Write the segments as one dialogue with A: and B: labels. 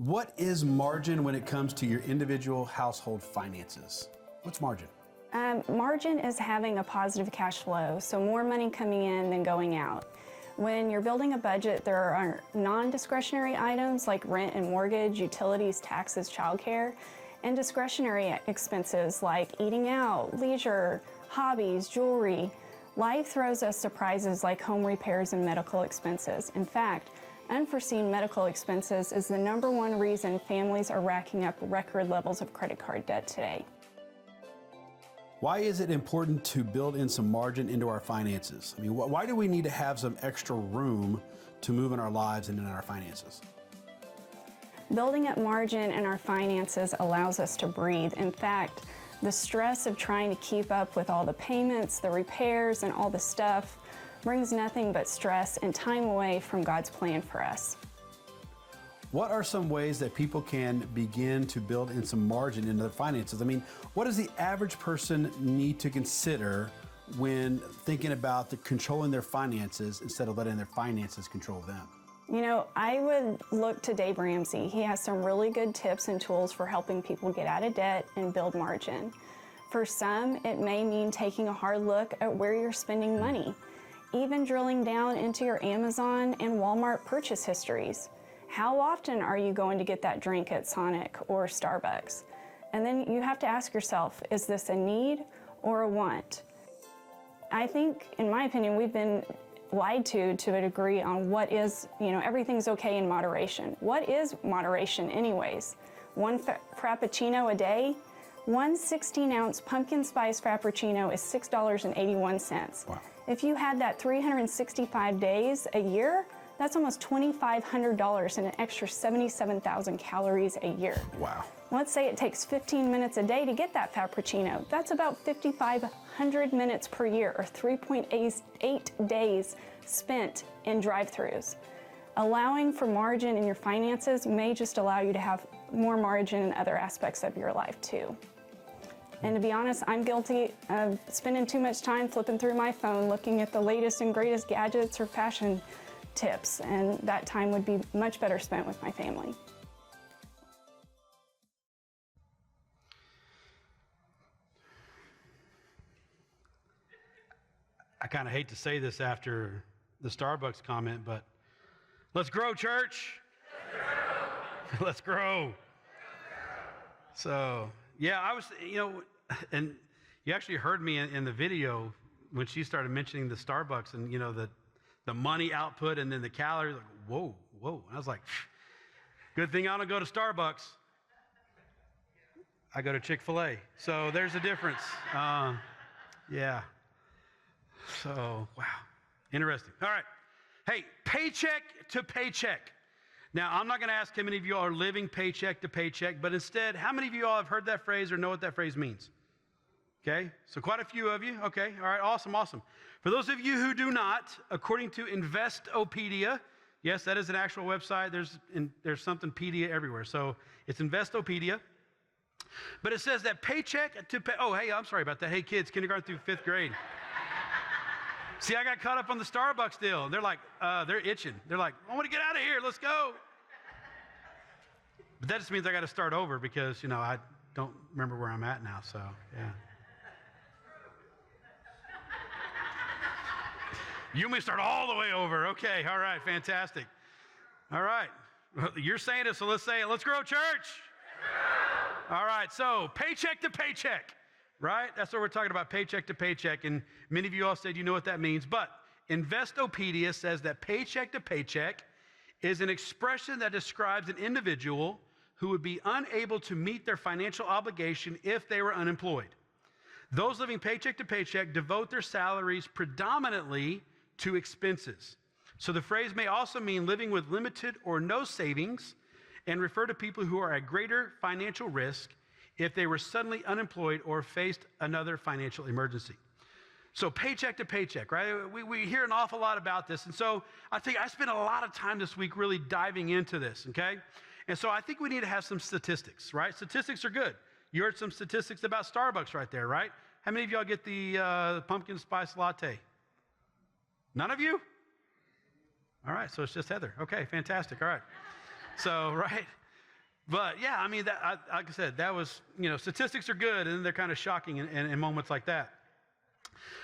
A: What is margin when it comes to your individual household finances? What's margin?
B: Margin is having a positive cash flow, so more money coming in than going out. When you're building a budget, there are non-discretionary items like rent and mortgage, utilities, taxes, childcare, and discretionary expenses like eating out, leisure, hobbies, jewelry. Life throws us surprises like home repairs and medical expenses. In fact, unforeseen medical expenses is the #1 reason families are racking up record levels of credit card debt today.
A: Why is it important to build in some margin into our finances? I mean, why do we need to have some extra room to move in our lives and in our finances?
B: Building up margin in our finances allows us to breathe. In fact, the stress of trying to keep up with all the payments, the repairs, and all the stuff brings nothing but stress and time away from God's plan for us.
A: What are some ways that people can begin to build in some margin into their finances? I mean, what does the average person need to consider when thinking about controlling their finances instead of letting their finances control them?
B: You know, I would look to Dave Ramsey. He has some really good tips and tools for helping people get out of debt and build margin. For some, it may mean taking a hard look at where you're spending money, even drilling down into your Amazon and Walmart purchase histories. How often are you going to get that drink at Sonic or Starbucks? And then you have to ask yourself, is this a need or a want? I think, in my opinion, we've been lied to a degree on what is, everything's okay in moderation. What is moderation anyways? One Frappuccino a day? One 16-ounce pumpkin spice Frappuccino is $6.81.
A: Wow.
B: If you had that 365 days a year, that's almost $2,500 and an extra 77,000 calories a year.
A: Wow.
B: Let's say it takes 15 minutes a day to get that Frappuccino. That's about 5,500 minutes per year, or 3.8 days spent in drive-thrus. Allowing for margin in your finances may just allow you to have more margin in other aspects of your life too. And to be honest, I'm guilty of spending too much time flipping through my phone, looking at the latest and greatest gadgets or fashion tips, and that time would be much better spent with my family.
A: I kind of hate to say this after the Starbucks comment, but let's grow, church. Let's grow. So, yeah, I was, and you actually heard me in the video when she started mentioning the Starbucks and, the money output and then the calories. Like, whoa. And I was like, good thing I don't go to Starbucks. I go to Chick-fil-A. So there's a difference. Yeah. So, wow. Interesting. All right. Hey, paycheck to paycheck. Now, I'm not going to ask how many of you all are living paycheck to paycheck, but instead, how many of you all have heard that phrase or know what that phrase means? Okay, so quite a few of you. Okay, all right, awesome. For those of you who do not, according to Investopedia, yes, that is an actual website. There's something pedia everywhere. So it's Investopedia. But it says that paycheck to pay. Oh, hey, I'm sorry about that. Hey, kids, kindergarten through 5th grade. See, I got caught up on the Starbucks deal. They're like, they're itching. They're like, I want to get out of here. Let's go. But that just means I got to start over because, I don't remember where I'm at now. So, yeah. You may start all the way over. Okay, all right, fantastic. All right, you're saying it, so let's say it. Let's grow, church. All right, so paycheck to paycheck, right? That's what we're talking about, paycheck to paycheck. And many of you all said you know what that means. But Investopedia says that paycheck to paycheck is an expression that describes an individual who would be unable to meet their financial obligation if they were unemployed. Those living paycheck to paycheck devote their salaries predominantly to expenses. So the phrase may also mean living with limited or no savings and refer to people who are at greater financial risk if they were suddenly unemployed or faced another financial emergency. So paycheck to paycheck, right? We hear an awful lot about this. And so I think I spent a lot of time this week really diving into this, okay? And so I think we need to have some statistics, right? Statistics are good. You heard some statistics about Starbucks right there, right? How many of y'all get the pumpkin spice latte? None of you? All right, so it's just Heather. Okay, fantastic. All right. So, right. But yeah, I mean, like I said, that was, statistics are good, and they're kind of shocking in moments like that.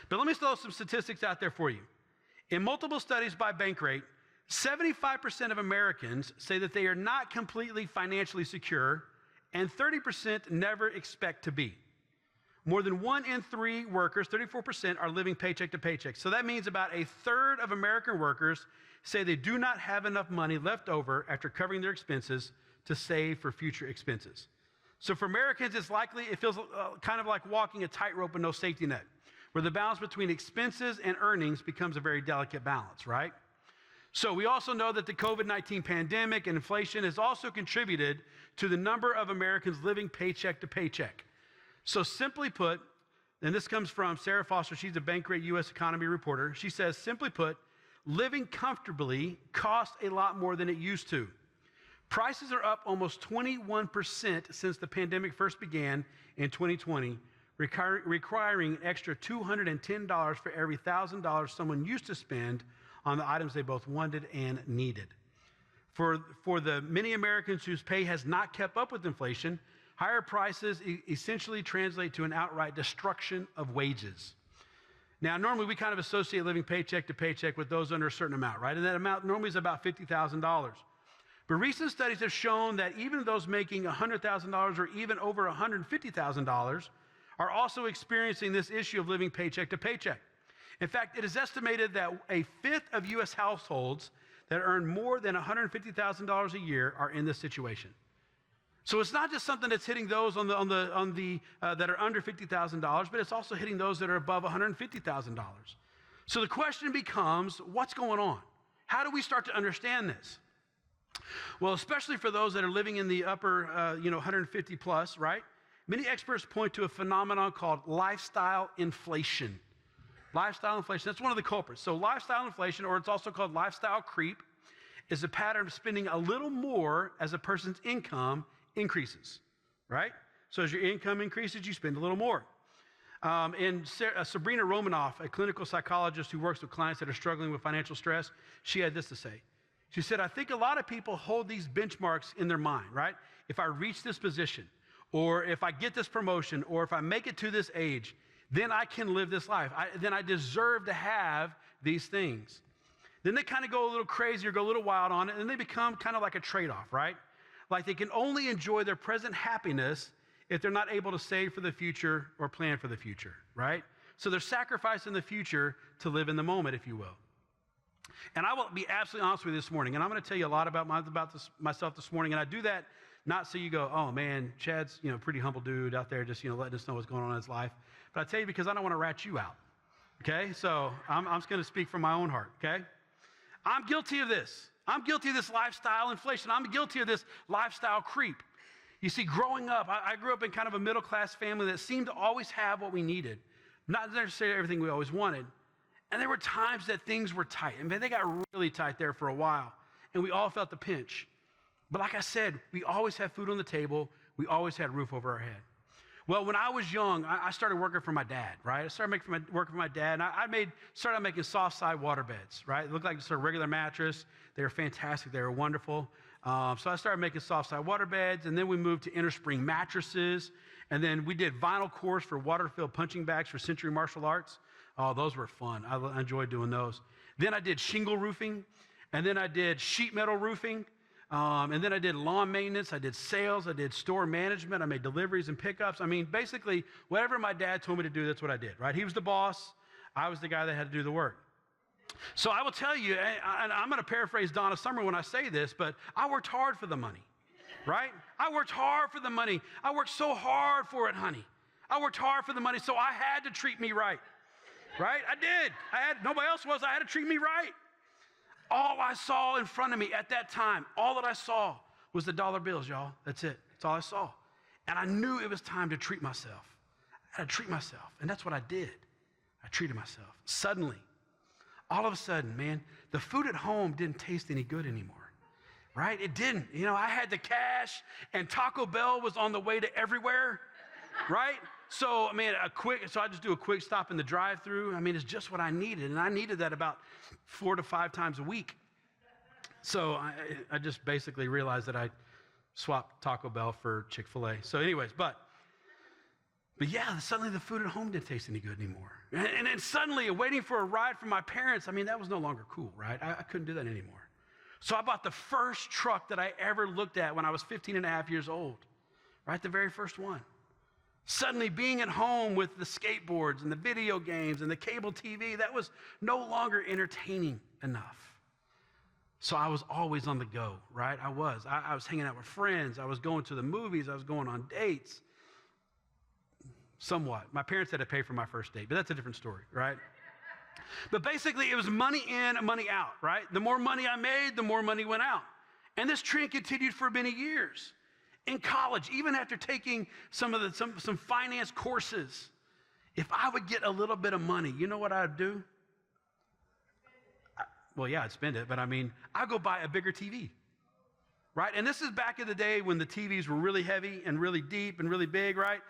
A: But let me throw some statistics out there for you. In multiple studies by Bankrate, 75% of Americans say that they are not completely financially secure, and 30% never expect to be. More than 1 in 3 workers, 34%, are living paycheck to paycheck. So that means about a third of American workers say they do not have enough money left over after covering their expenses to save for future expenses. So for Americans, it feels kind of like walking a tightrope with no safety net, where the balance between expenses and earnings becomes a very delicate balance, right? So we also know that the COVID-19 pandemic and inflation has also contributed to the number of Americans living paycheck to paycheck. So simply put, and this comes from Sarah Foster, she's a Bankrate U.S. economy reporter. She says, simply put, living comfortably costs a lot more than it used to. Prices are up almost 21% since the pandemic first began in 2020, requiring an extra $210 for every $1,000 someone used to spend on the items they both wanted and needed. For the many Americans whose pay has not kept up with inflation, higher prices essentially translate to an outright destruction of wages. Now, normally we kind of associate living paycheck to paycheck with those under a certain amount, right? And that amount normally is about $50,000. But recent studies have shown that even those making $100,000 or even over $150,000 are also experiencing this issue of living paycheck to paycheck. In fact, it is estimated that a fifth of U.S. households that earn more than $150,000 a year are in this situation. So it's not just something that's hitting those that are under $50,000, but it's also hitting those that are above $150,000. So the question becomes, what's going on? How do we start to understand this? Well, especially for those that are living in the upper, 150 plus, right? Many experts point to a phenomenon called lifestyle inflation. Lifestyle inflation, that's one of the culprits. So lifestyle inflation, or it's also called lifestyle creep, is a pattern of spending a little more as a person's income increases, right? So as your income increases, you spend a little more. And Sabrina Romanoff, a clinical psychologist who works with clients that are struggling with financial stress, she had this to say. She said, I think a lot of people hold these benchmarks in their mind, right? If I reach this position, or if I get this promotion, or if I make it to this age, then I can live this life. Then I deserve to have these things. Then they kind of go a little crazy or go a little wild on it, and they become kind of like a trade-off, right? Like they can only enjoy their present happiness if they're not able to save for the future or plan for the future, right? So they're sacrificing the future to live in the moment, if you will. And I will be absolutely honest with you this morning, and I'm going to tell you a lot about myself this morning, and I do that not so you go, oh man, Chad's pretty humble dude out there just letting us know what's going on in his life. But I tell you because I don't want to rat you out, okay? So I'm just going to speak from my own heart, okay? I'm guilty of this. I'm guilty of this lifestyle inflation. I'm guilty of this lifestyle creep. You see, growing up, I grew up in kind of a middle-class family that seemed to always have what we needed, not necessarily everything we always wanted. And there were times that things were tight. And they got really tight there for a while, and we all felt the pinch. But like I said, we always had food on the table. We always had a roof over our head. Well, when I was young, I started working for my dad, right? I started working for my dad, and I started making soft side water beds, right? It looked like just a regular mattress. They were fantastic. They were wonderful. So I started making soft side water beds, and then we moved to innerspring mattresses, and then we did vinyl cores for water-filled punching bags for Century Martial Arts. Oh, those were fun. I enjoyed doing those. Then I did shingle roofing, and then I did sheet metal roofing. And then I did lawn maintenance, I did sales, I did store management, I made deliveries and pickups. I mean, basically, whatever my dad told me to do, that's what I did, right? He was the boss. I was the guy that had to do the work. So I will tell you, and I'm going to paraphrase Donna Summer when I say this, but I worked hard for the money, right? I worked hard for the money. I worked so hard for it, honey. I worked hard for the money, so I had to treat me right, right? I did. Nobody else was. I had to treat me right. All I saw in front of me at that time, all that I saw was the dollar bills, y'all. That's it. That's all I saw. And I knew it was time to treat myself. I had to treat myself. And that's what I did. I treated myself. Suddenly, all of a sudden, man, the food at home didn't taste any good anymore, right? It didn't. I had the cash, and Taco Bell was on the way to everywhere, right? So, I just do a quick stop in the drive-thru. It's just what I needed, and I needed that about 4 to 5 times a week. So I just basically realized that I swap Taco Bell for Chick-fil-A. So anyways, but yeah, suddenly the food at home didn't taste any good anymore. And then suddenly waiting for a ride from my parents, I mean, that was no longer cool, right? I couldn't do that anymore. So I bought the first truck that I ever looked at when I was 15 and a half years old, right? The very first one. Suddenly being at home with the skateboards and the video games and the cable TV, that was no longer entertaining enough. So I was always on the go, right? I was hanging out with friends. I was going to the movies. I was going on dates. Somewhat. My parents had to pay for my first date, but that's a different story, right? But basically, it was money in, money out, right? The more money I made, the more money went out. And this trend continued for many years. In college, even after taking some finance courses, if I would get a little bit of money, you know what I'd do? Well, yeah, I'd spend it, but I mean, I'd go buy a bigger TV, right? And this is back in the day when the TVs were really heavy and really deep and really big, right?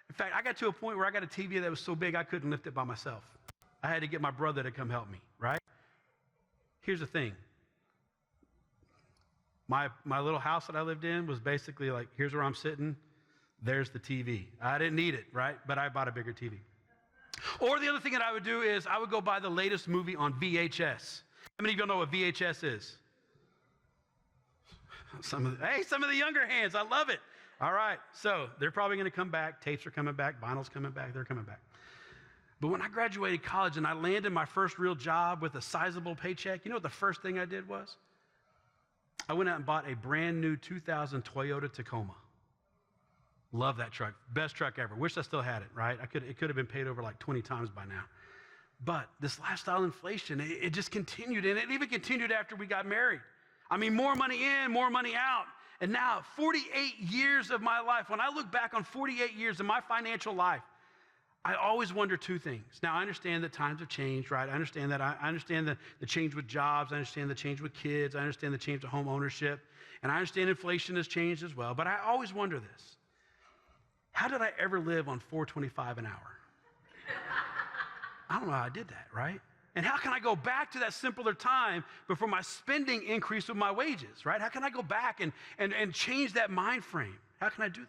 A: In fact, I got to a point where I got a TV that was so big I couldn't lift it by myself. I had to get my brother to come help me, right? Here's the thing. My little house that I lived in was basically like, here's where I'm sitting, there's the TV. I didn't need it, right? But I bought a bigger TV. Or the other thing that I would do is I would go buy the latest movie on VHS. How many of you know what VHS is? Some of the younger hands, I love it. All right, so they're probably going to come back. Tapes are coming back. Vinyl's coming back. They're coming back. But when I graduated college and I landed my first real job with a sizable paycheck, you know what the first thing I did was? I went out and bought a brand new 2000 Toyota Tacoma. Love that truck. Best truck ever. Wish I still had it, right? It could have been paid over like 20 times by now. But this lifestyle inflation, it just continued. And it even continued after we got married. I mean, more money in, more money out. And now, 48 years of my life, when I look back on 48 years of my financial life, I always wonder two things. Now, I understand that times have changed, right? I understand that. I understand the change with jobs. I understand the change with kids. I understand the change with home ownership. And I understand inflation has changed as well. But I always wonder this. How did I ever live on $4.25 an hour? I don't know how I did that, right? And how can I go back to that simpler time before my spending increased with my wages, right? How can I go back and change that mind frame? How can I do that?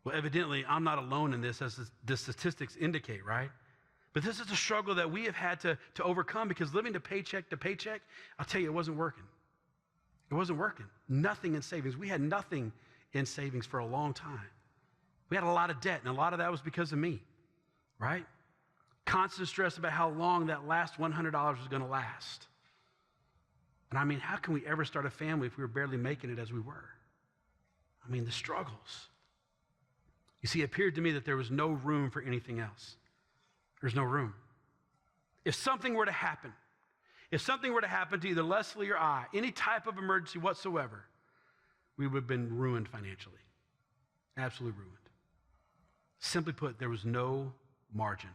A: Well, evidently, I'm not alone in this, as the statistics indicate, right? But this is a struggle that we have had to overcome, because living to paycheck, I'll tell you, it wasn't working. It wasn't working. Nothing in savings. We had nothing in savings for a long time. We had a lot of debt, and a lot of that was because of me, right? Constant stress about how long that last $100 was going to last. And I mean, how can we ever start a family if we were barely making it as we were? I mean, the struggles. You see, it appeared to me that there was no room for anything else. There's no room. If something were to happen to either Leslie or I, any type of emergency whatsoever, we would have been ruined financially. Absolutely ruined. Simply put, there was no margin.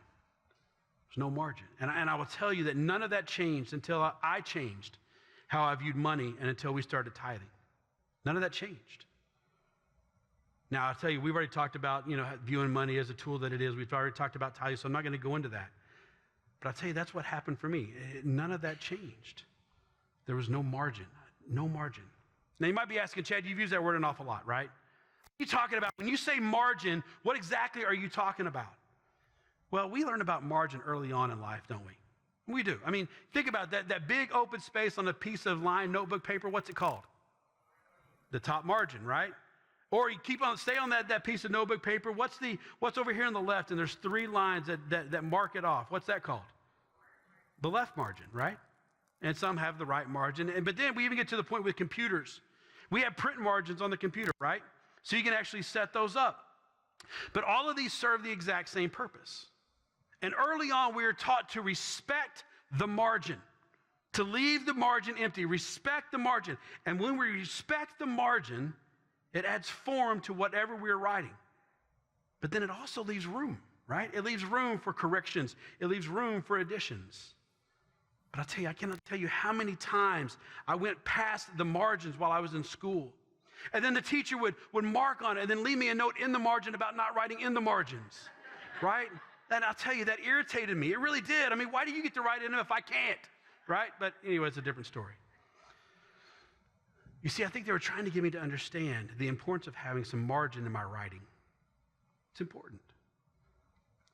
A: There's no margin. And I will tell you that none of that changed until I changed how I viewed money, and until we started tithing. None of that changed. Now, I'll tell you, we've already talked about, viewing money as a tool that it is. We've already talked about tithing, so I'm not going to go into that. But I'll tell you, that's what happened for me. None of that changed. There was no margin. No margin. Now, you might be asking, Chad, you've used that word an awful lot, right? What are you talking about? When you say margin, what exactly are you talking about? Well, we learn about margin early on in life, don't we? We do. I mean, think about that big open space on a piece of lined notebook paper. What's it called? The top margin, right? Or you stay on that piece of notebook paper. What's over here on the left? And there's 3 lines that mark it off. What's that called? The left margin, right? And some have the right margin. But then we even get to the point with computers. We have print margins on the computer, right? So you can actually set those up. But all of these serve the exact same purpose. And early on, we are taught to respect the margin, to leave the margin empty, respect the margin. And when we respect the margin, it adds form to whatever we're writing. But then it also leaves room, right? It leaves room for corrections. It leaves room for additions. But I'll tell you, I cannot tell you how many times I went past the margins while I was in school. And then the teacher would mark on it and then leave me a note in the margin about not writing in the margins, right? And I'll tell you, that irritated me. It really did. I mean, why do you get to write in them if I can't, right? But anyway, it's a different story. You see, I think they were trying to get me to understand the importance of having some margin in my writing. It's important.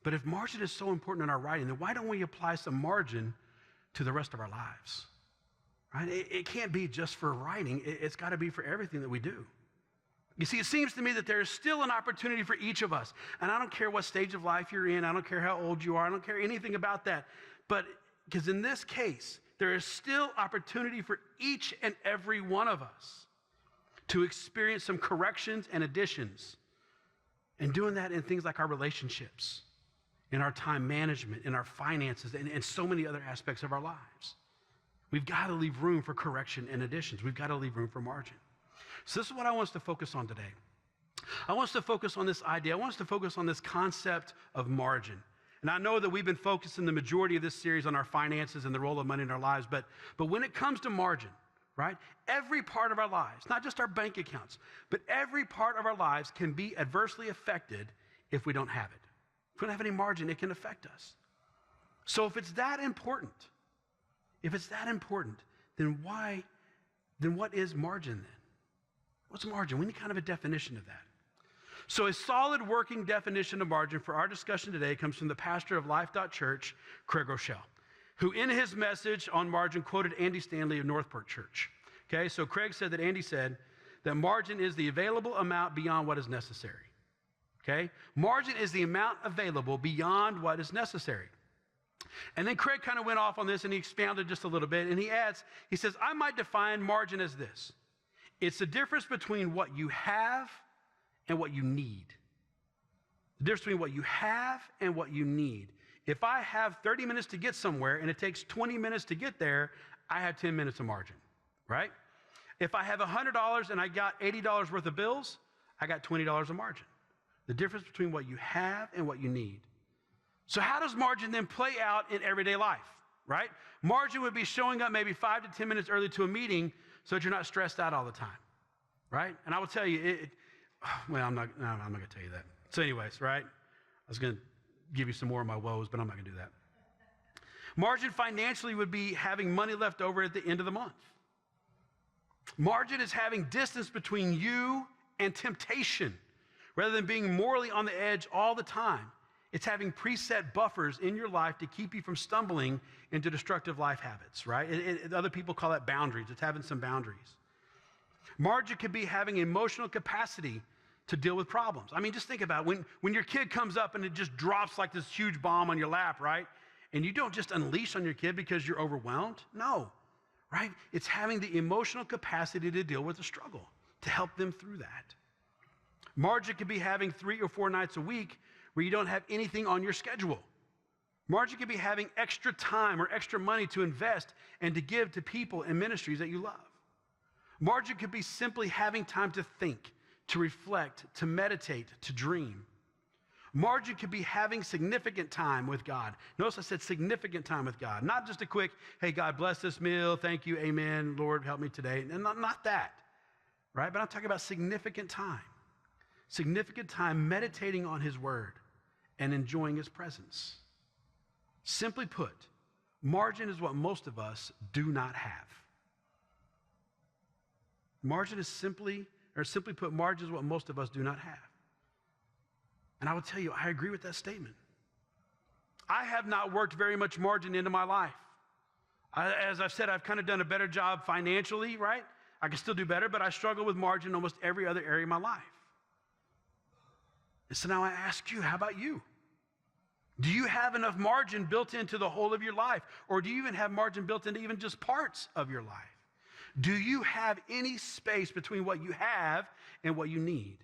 A: But if margin is so important in our writing, then why don't we apply some margin to the rest of our lives? Right? It can't be just for writing. It's got to be for everything that we do. You see, it seems to me that there is still an opportunity for each of us. And I don't care what stage of life you're in. I don't care how old you are. I don't care anything about that. But because in this case, there is still opportunity for each and every one of us to experience some corrections and additions. And doing that in things like our relationships, in our time management, in our finances, and so many other aspects of our lives. We've got to leave room for correction and additions. We've got to leave room for margin. So this is what I want us to focus on today. I want us to focus on this idea. I want us to focus on this concept of margin. And I know that we've been focusing the majority of this series on our finances and the role of money in our lives, but when it comes to margin, right, every part of our lives, not just our bank accounts, but every part of our lives can be adversely affected if we don't have it. If we don't have any margin, it can affect us. So if it's that important, then what is margin then? What's margin? We need kind of a definition of that. So a solid working definition of margin for our discussion today comes from the pastor of Life.Church, Craig Rochelle, who in his message on margin quoted Andy Stanley of Northport Church. Okay, so Craig said that Andy said that margin is the available amount beyond what is necessary. Okay, margin is the amount available beyond what is necessary. And then Craig kind of went off on this and he expounded just a little bit and he says, I might define margin as this. It's the difference between what you have and what you need. The difference between what you have and what you need. If I have 30 minutes to get somewhere and it takes 20 minutes to get there, I have 10 minutes of margin, right? If I have $100 and I got $80 worth of bills, I got $20 of margin. The difference between what you have and what you need. So how does margin then play out in everyday life, right? Margin would be showing up maybe 5 to 10 minutes early to a meeting so that you're not stressed out all the time, right? And I will tell you, I'm not going to tell you that. So anyways, right? I was going to give you some more of my woes, but I'm not going to do that. Margin financially would be having money left over at the end of the month. Margin is having distance between you and temptation rather than being morally on the edge all the time. It's having preset buffers in your life to keep you from stumbling into destructive life habits, right? Other people call that boundaries. It's having some boundaries. Margin could be having emotional capacity to deal with problems. I mean, just think about it. When your kid comes up and it just drops like this huge bomb on your lap, right? And you don't just unleash on your kid because you're overwhelmed. No, right? It's having the emotional capacity to deal with the struggle, to help them through that. Margin could be having 3 or 4 nights a week where you don't have anything on your schedule. Margin could be having extra time or extra money to invest and to give to people and ministries that you love. Margin could be simply having time to think, to reflect, to meditate, to dream. Margin could be having significant time with God. Notice I said significant time with God, not just a quick, hey, God bless this meal, thank you, amen, Lord, help me today. And not that, right? But I'm talking about significant time. Significant time meditating on his word and enjoying his presence. Simply put, margin is what most of us do not have. Simply put, margin is what most of us do not have. And I will tell you, I agree with that statement. I have not worked very much margin into my life. As I've said, I've kind of done a better job financially, right? I can still do better, but I struggle with margin in almost every other area of my life. And so now I ask you, how about you? Do you have enough margin built into the whole of your life? Or do you even have margin built into even just parts of your life? Do you have any space between what you have and what you need?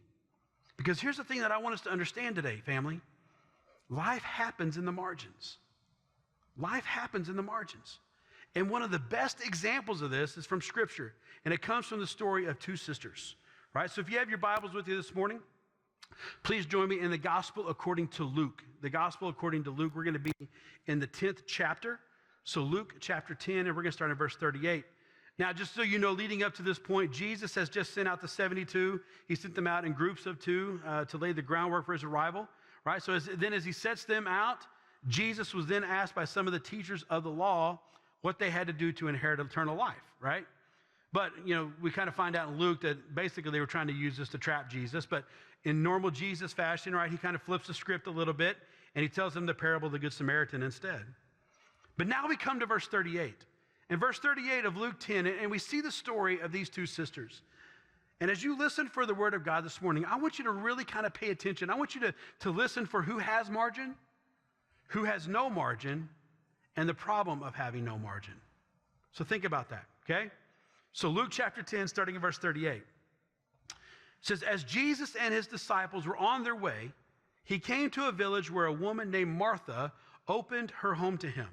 A: Because here's the thing that I want us to understand today, family. Life happens in the margins. Life happens in the margins. And one of the best examples of this is from Scripture. And it comes from the story of 2 sisters, right? So if you have your Bibles with you this morning, please join me in the Gospel according to Luke. The Gospel according to Luke, we're going to be in the 10th chapter. So Luke chapter 10, and we're going to start in verse 38. Now, just so you know, leading up to this point, Jesus has just sent out the 72. He sent them out in groups of 2 to lay the groundwork for his arrival, right? So as he sets them out, Jesus was then asked by some of the teachers of the law what they had to do to inherit eternal life, right? But, we kind of find out in Luke that basically they were trying to use this to trap Jesus. But in normal Jesus fashion, right, he kind of flips the script a little bit, and he tells them the parable of the Good Samaritan instead. But now we come to verse 38. In verse 38 of Luke 10, and we see the story of these two sisters. And as you listen for the word of God this morning, I want you to really kind of pay attention. I want you to listen for who has margin, who has no margin, and the problem of having no margin. So think about that, okay? So Luke chapter 10, starting in verse 38, says, as Jesus and his disciples were on their way, he came to a village where a woman named Martha opened her home to him.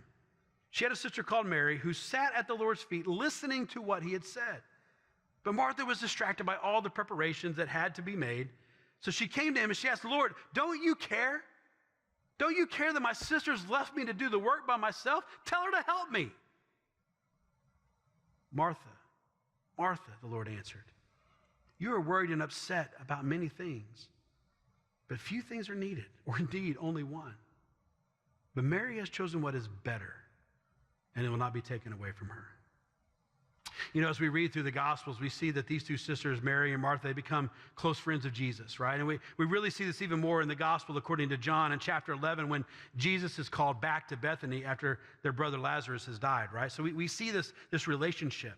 A: She had a sister called Mary who sat at the Lord's feet listening to what he had said. But Martha was distracted by all the preparations that had to be made. So she came to him and she asked, Lord, don't you care? Don't you care that my sister's left me to do the work by myself? Tell her to help me. Martha, Martha, the Lord answered, you are worried and upset about many things, but few things are needed, or indeed only one. But Mary has chosen what is better, and it will not be taken away from her. As we read through the Gospels, we see that these two sisters, Mary and Martha, they become close friends of Jesus, right? And we really see this even more in the Gospel according to John in chapter 11 when Jesus is called back to Bethany after their brother Lazarus has died, right? So we see this relationship.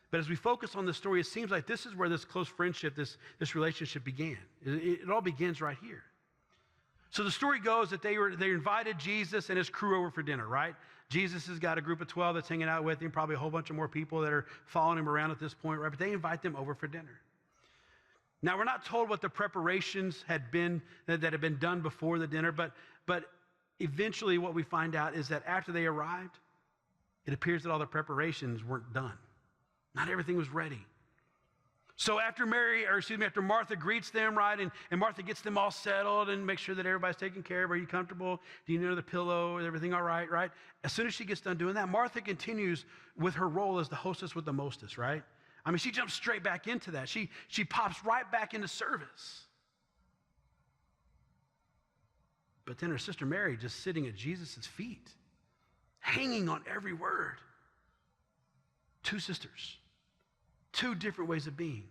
A: But as we focus on the story, it seems like this is where this close friendship, this relationship began. It all begins right here. So the story goes that they invited Jesus and his crew over for dinner, right? Jesus has got a group of 12 that's hanging out with him, probably a whole bunch of more people that are following him around at this point, right? But they invite them over for dinner. Now, we're not told what the preparations had been that had been done before the dinner, but eventually what we find out is that after they arrived, it appears that all the preparations weren't done. Not everything was ready. So after Martha greets them, right, and Martha gets them all settled and makes sure that everybody's taken care of. Are you comfortable? Do you know the pillow? Is everything all right, right? As soon as she gets done doing that, Martha continues with her role as the hostess with the mostest, right? I mean, she jumps straight back into that. She pops right back into service. But then her sister Mary just sitting at Jesus' feet, hanging on every word. Two sisters. Two different ways of being.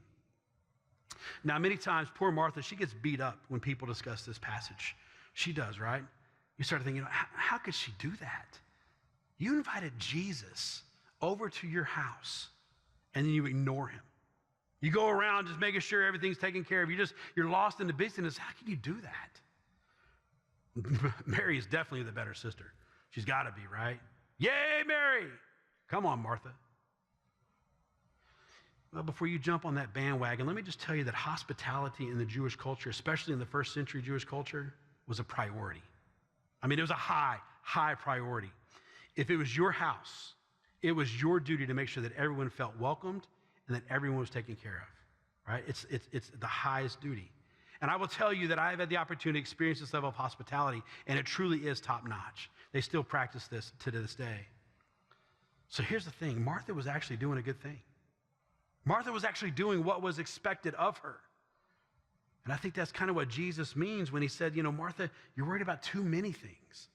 A: Now, many times, poor Martha, she gets beat up when people discuss this passage. She does, right? You start thinking, how could she do that? You invited Jesus over to your house, and then you ignore him. You go around just making sure everything's taken care of. You're lost in the business. How can you do that? Mary is definitely the better sister. She's got to be, right? Yay, Mary! Come on, Martha. Well, before you jump on that bandwagon, let me just tell you that hospitality in the Jewish culture, especially in the first century Jewish culture, was a priority. I mean, it was a high priority. If it was your house, it was your duty to make sure that everyone felt welcomed and that everyone was taken care of, right? It's the highest duty. And I will tell you that I have had the opportunity to experience this level of hospitality, and it truly is top-notch. They still practice this to this day. So here's the thing. Martha was actually doing a good thing. Martha was actually doing what was expected of her. And I think that's kind of what Jesus means when he said, Martha, you're worried about too many things,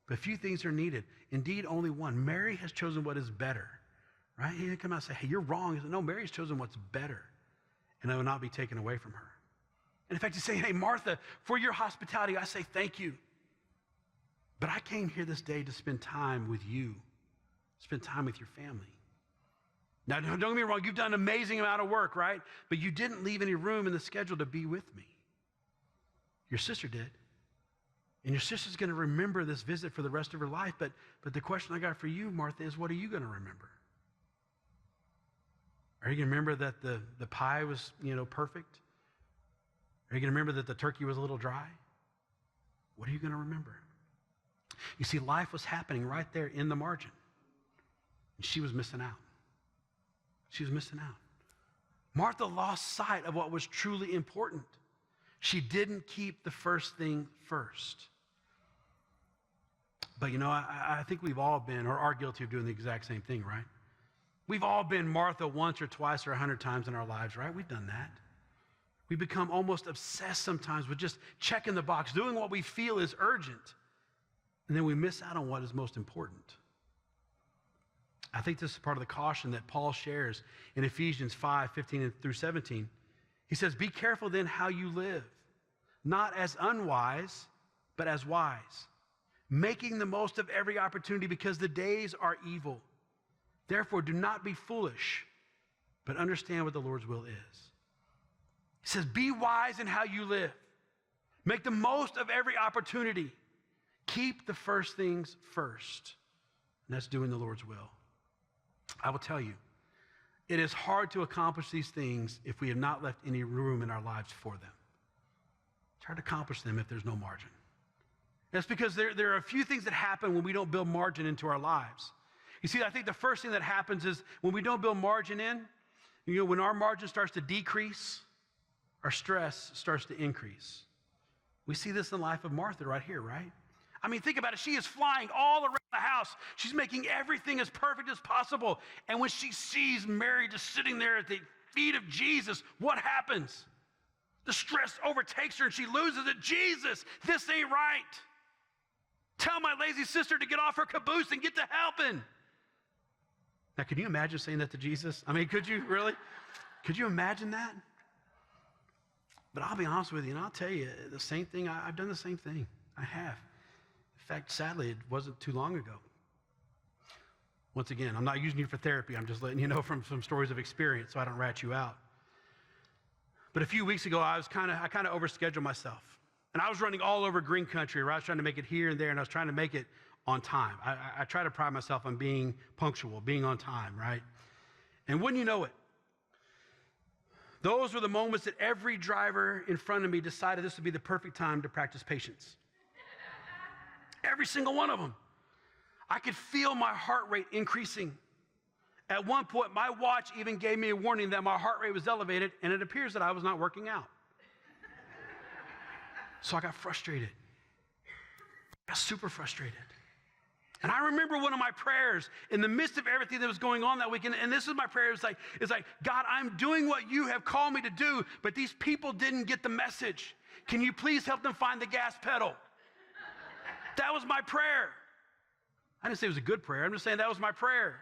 A: but few things are needed. Indeed, only one. Mary has chosen what is better, right? He didn't come out and say, hey, you're wrong. He said, no, Mary's chosen what's better, and it will not be taken away from her. And in fact, he's saying, hey, Martha, for your hospitality, I say thank you. But I came here this day to spend time with you, spend time with your family. Now, don't get me wrong, you've done an amazing amount of work, right? But you didn't leave any room in the schedule to be with me. Your sister did. And your sister's going to remember this visit for the rest of her life. But the question I got for you, Martha, is what are you going to remember? Are you going to remember that the pie was, perfect? Are you going to remember that the turkey was a little dry? What are you going to remember? You see, life was happening right there in the margin. And she was missing out. She was missing out. Martha lost sight of what was truly important. She didn't keep the first thing first. But I think we've all been or are guilty of doing the exact same thing, right? We've all been Martha once or twice or 100 times in our lives, right? We've done that. We become almost obsessed sometimes with just checking the box, doing what we feel is urgent, and then we miss out on what is most important. I think this is part of the caution that Paul shares in Ephesians 5:15 through 17. He says, be careful then how you live, not as unwise, but as wise, making the most of every opportunity because the days are evil. Therefore, do not be foolish, but understand what the Lord's will is. He says, be wise in how you live. Make the most of every opportunity. Keep the first things first. And that's doing the Lord's will. I will tell you, it is hard to accomplish these things if we have not left any room in our lives for them. It's hard to accomplish them if there's no margin. That's because there are a few things that happen when we don't build margin into our lives. You see, I think the first thing that happens is when we don't build margin in, when our margin starts to decrease, our stress starts to increase. We see this in the life of Martha right here, right? I mean, think about it. She is flying all around the house. She's making everything as perfect as possible. And when she sees Mary just sitting there at the feet of Jesus, what happens? The stress overtakes her and she loses it. Jesus, this ain't right. Tell my lazy sister to get off her caboose and get to helping. Now, can you imagine saying that to Jesus? I mean, could you really? Could you imagine that? But I'll be honest with you, and I'll tell you, the same thing, I've done the same thing. I have. In fact, sadly, it wasn't too long ago. Once again, I'm not using you for therapy. I'm just letting you know from some stories of experience so I don't rat you out. But a few weeks ago, I kind of overscheduled myself. And I was running all over green country, right? I was trying to make it here and there, and I was trying to make it on time. I try to pride myself on being punctual, being on time, right? And wouldn't you know it, those were the moments that every driver in front of me decided this would be the perfect time to practice patience. Every single one of them. I could feel my heart rate increasing. At one point, my watch even gave me a warning that my heart rate was elevated, and it appears that I was not working out. So I got frustrated. I got super frustrated. And I remember one of my prayers in the midst of everything that was going on that weekend, and this is my prayer, it's like, God, I'm doing what you have called me to do, but these people didn't get the message. Can you please help them find the gas pedal? That was my prayer. I didn't say it was a good prayer. I'm just saying that was my prayer.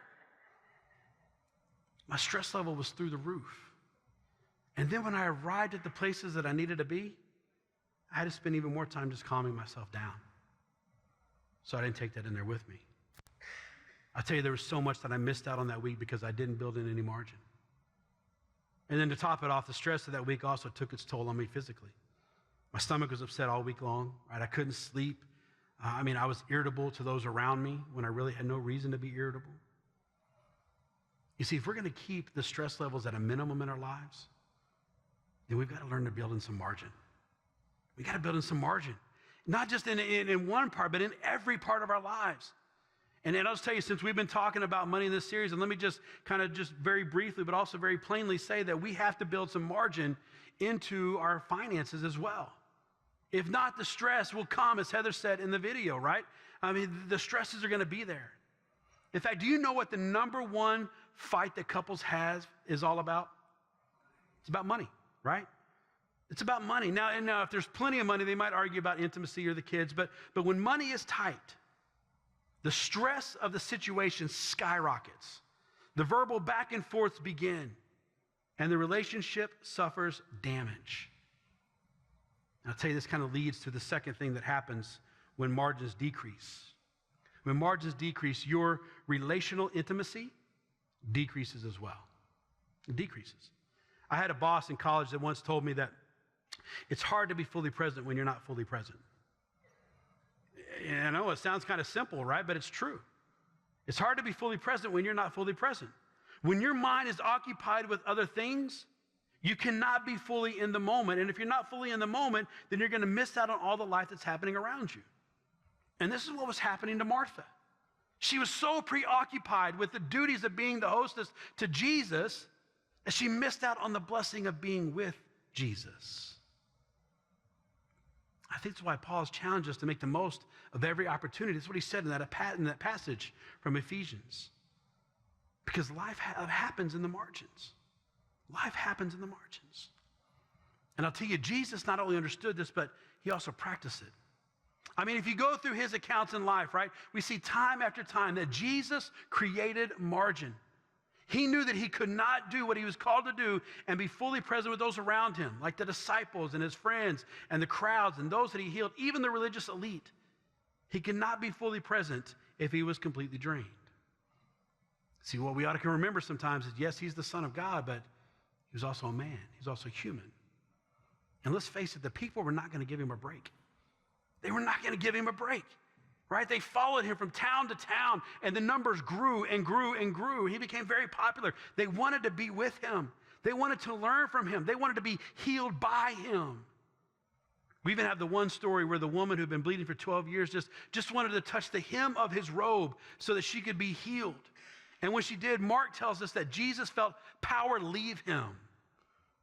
A: My stress level was through the roof. And then when I arrived at the places that I needed to be, I had to spend even more time just calming myself down. So I didn't take that in there with me. I'll tell you, there was so much that I missed out on that week because I didn't build in any margin. And then to top it off, the stress of that week also took its toll on me physically. My stomach was upset all week long, right? I couldn't sleep. I was irritable to those around me when I really had no reason to be irritable. You see, if we're going to keep the stress levels at a minimum in our lives, then we've got to learn to build in some margin. We got to build in some margin. Not just in one part, but in every part of our lives. And I'll just tell you, since we've been talking about money in this series, and let me just very briefly, but also very plainly say that we have to build some margin into our finances as well. If not, the stress will come, as Heather said in the video, right? I mean, the stresses are going to be there. In fact, do you know what the number one fight that couples have is all about? It's about money, right? It's about money. Now, if there's plenty of money, they might argue about intimacy or the kids, but when money is tight, the stress of the situation skyrockets. The verbal back and forths begin, and the relationship suffers damage. And I'll tell you, this kind of leads to the second thing that happens when margins decrease. When margins decrease, your relational intimacy decreases as well. It decreases. I had a boss in college that once told me that it's hard to be fully present when you're not fully present. I know it sounds kind of simple, right? But it's true. It's hard to be fully present when you're not fully present. When your mind is occupied with other things, you cannot be fully in the moment. And if you're not fully in the moment, then you're going to miss out on all the life that's happening around you. And this is what was happening to Martha. She was so preoccupied with the duties of being the hostess to Jesus that she missed out on the blessing of being with Jesus. I think that's why Paul has challenged us to make the most of every opportunity. That's what he said in that passage from Ephesians. Because life happens in the margins. Life happens in the margins. And I'll tell you, Jesus not only understood this, but he also practiced it. I mean, if you go through his accounts in life, right, we see time after time that Jesus created margin. He knew that he could not do what he was called to do and be fully present with those around him, like the disciples and his friends and the crowds and those that he healed, even the religious elite. He could not be fully present if he was completely drained. See, what we ought to remember sometimes is, yes, he's the Son of God, but he was also a man. He's also human. And let's face it, the people were not going to give him a break. They were not going to give him a break. Right? They followed him from town to town, and the numbers grew and grew and grew. He became very popular. They wanted to be with him. They wanted to learn from him. They wanted to be healed by him. We even have the one story where the woman who'd been bleeding for 12 years just wanted to touch the hem of his robe so that she could be healed. And when she did, Mark tells us that Jesus felt power leave him.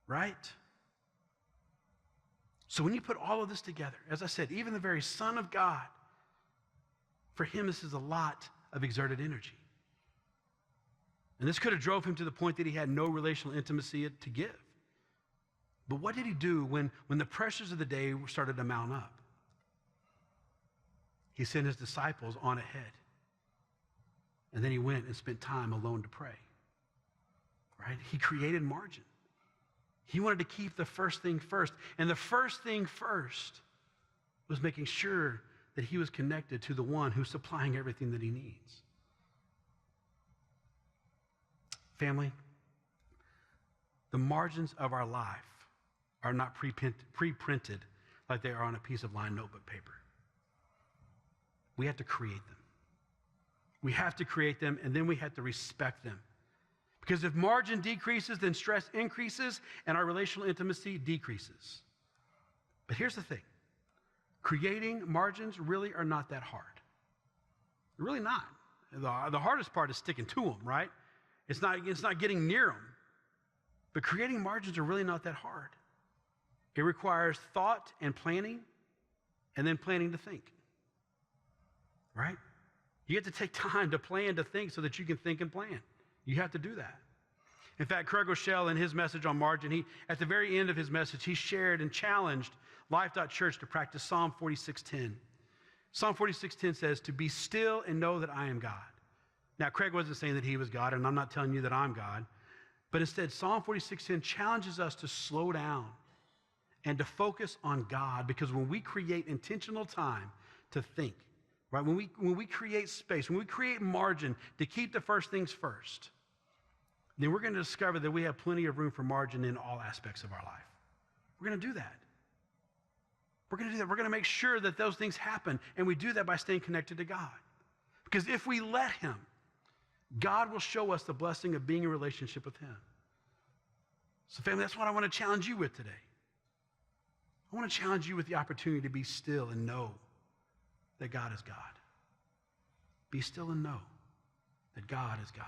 A: Right? So when you put all of this together, as I said, even the very Son of God, for him, this is a lot of exerted energy. And this could have drove him to the point that he had no relational intimacy to give. But what did he do when the pressures of the day started to mount up? He sent his disciples on ahead. And then he went and spent time alone to pray. Right? He created margin. He wanted to keep the first thing first. And the first thing first was making sure that he was connected to the one who's supplying everything that he needs. Family, the margins of our life are not pre-printed like they are on a piece of lined notebook paper. We have to create them. We have to create them, and then we have to respect them. Because if margin decreases, then stress increases, and our relational intimacy decreases. But here's the thing. Creating margins really are not that hard. They're really not. The hardest part is sticking to them, right? It's not getting near them. But creating margins are really not that hard. It requires thought and planning, and then planning to think. Right? You have to take time to plan to think so that you can think and plan. You have to do that. In fact, Craig Rochelle, in his message on margin, at the very end of his message, he shared and challenged Life.Church to practice Psalm 46:10. Psalm 46:10 says, to be still and know that I am God. Now, Craig wasn't saying that he was God, and I'm not telling you that I'm God. But instead, Psalm 46:10 challenges us to slow down and to focus on God, because when we create intentional time to think, right? When we create space, when we create margin to keep the first things first, then we're going to discover that we have plenty of room for margin in all aspects of our life. We're going to do that. We're going to do that. We're going to make sure that those things happen, and we do that by staying connected to God. Because if we let him, God will show us the blessing of being in relationship with him. So family, that's what I want to challenge you with today. I want to challenge you with the opportunity to be still and know that God is God. Be still and know that God is God.